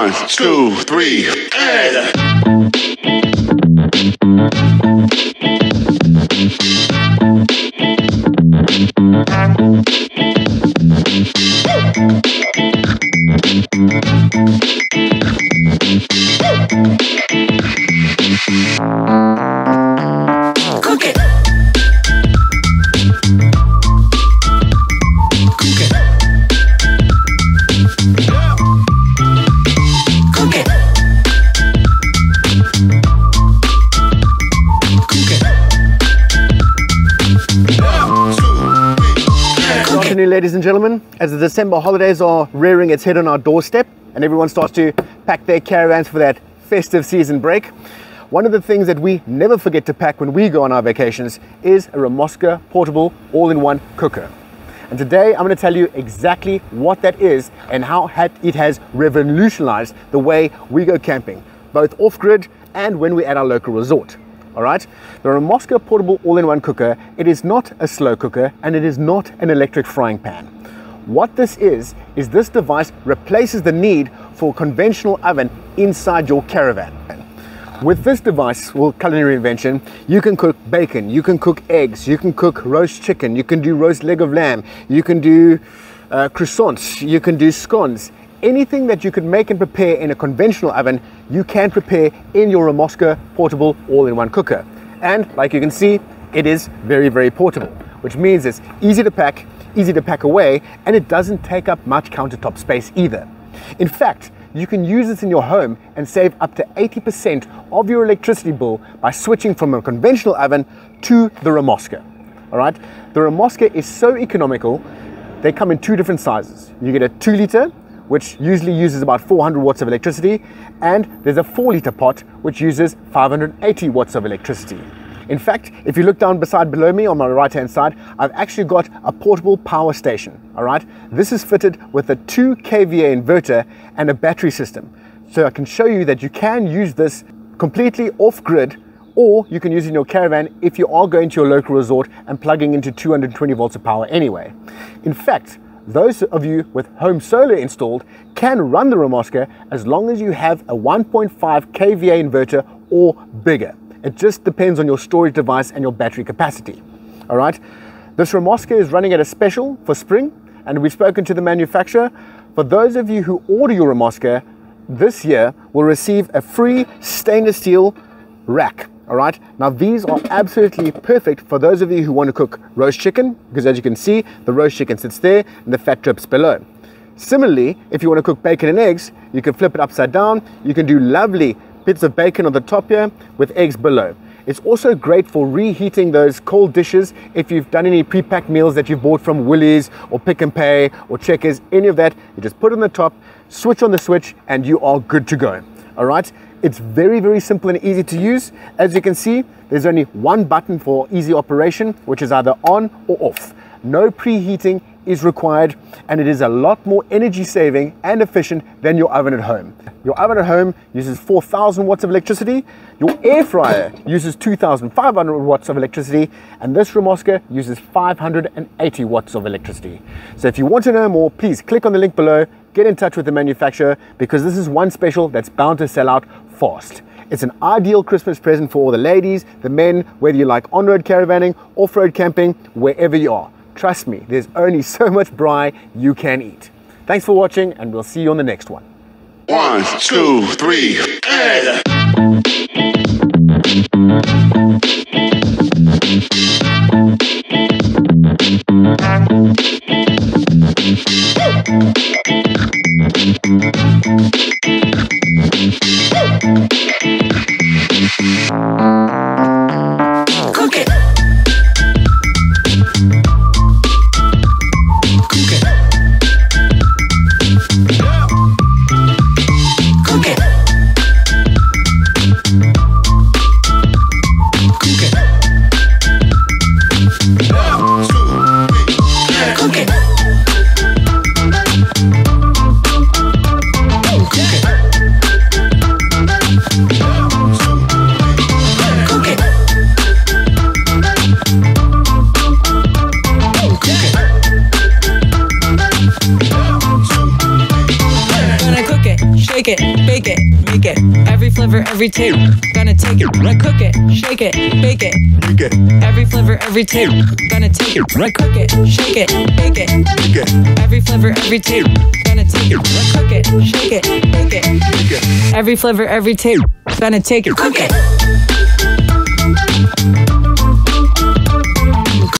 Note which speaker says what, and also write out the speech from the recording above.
Speaker 1: 1, 2, 3, and...
Speaker 2: Cook it.
Speaker 3: Good afternoon, ladies and gentlemen. As the December holidays are rearing its head on our doorstep and everyone starts to pack their caravans for that festive season break, one of the things that we never forget to pack when we go on our vacations is a Remoska Portable All-in-One Cooker. And today I'm going to tell you exactly what that is and how it has revolutionized the way we go camping, both off-grid and when we're at our local resort. All right, the Remoska Portable All-in-One Cooker, it is not a slow cooker and it is not an electric frying pan. What this is this device replaces the need for a conventional oven inside your caravan. With this device, or culinary invention, you can cook bacon, you can cook eggs, you can cook roast chicken, you can do roast leg of lamb, you can do croissants, you can do scones. Anything that you could make and prepare in a conventional oven, you can prepare in your Remoska Portable All-in-One Cooker. And like you can see, it is very, very portable, which means it's easy to pack away, and it doesn't take up much countertop space either. In fact, you can use this in your home and save up to 80% of your electricity bill by switching from a conventional oven to the Remoska. All right, the Remoska is so economical. They come in two different sizes. You get a 2 liter, which usually uses about 400 watts of electricity, and there's a 4 liter pot, which uses 580 watts of electricity. In fact, if you look down below me on my right hand side, I've actually got a portable power station. All right, this is fitted with a 2 kVA inverter and a battery system. So I can show you that you can use this completely off grid, or you can use it in your caravan if you are going to your local resort and plugging into 220 volts of power anyway. In fact, those of you with home solar installed can run the Remoska as long as you have a 1.5 kVA inverter or bigger. It just depends on your storage device and your battery capacity. All right, this Remoska is running at a special for spring, and we've spoken to the manufacturer. For those of you who order your Remoska this year, will receive a free stainless steel rack. All right, now these are absolutely perfect for those of you who want to cook roast chicken, because as you can see, the roast chicken sits there and the fat drips below. Similarly, if you want to cook bacon and eggs, you can flip it upside down. You can do lovely bits of bacon on the top here with eggs below. It's also great for reheating those cold dishes. If you've done any pre-packed meals that you've bought from Woolies or Pick n Pay or Checkers, any of that, you just put it on the top, switch on the switch, and you are good to go. All right, it's very, very simple and easy to use. As you can see, there's only one button for easy operation, which is either on or off. No preheating is required, and it is a lot more energy saving and efficient than your oven at home. Your oven at home uses 4,000 watts of electricity, your air fryer uses 2,500 watts of electricity, and this Remoska uses 580 watts of electricity. So if you want to know more, please click on the link below, get in touch with the manufacturer, because this is one special that's bound to sell out fast. It's an ideal Christmas present for all the ladies, the men, whether you like on-road caravanning, off-road camping, wherever you are. Trust me, there's only so much braai you can eat. Thanks for watching, and we'll see you on the next one.
Speaker 1: 1, 2, 3, and...
Speaker 2: Cook it. Cook it.
Speaker 4: shake it, bake it, make it. Every flavor, every taste. Gonna take it, cook it, shake it, bake it, make it. Every flavor, every taste. Gonna take it, cook it, shake it, bake it, make it. Every flavor, every taste. Gonna take it, cook it, shake it, bake it, make it. Every flavor, every taste. Gonna take it, cook it.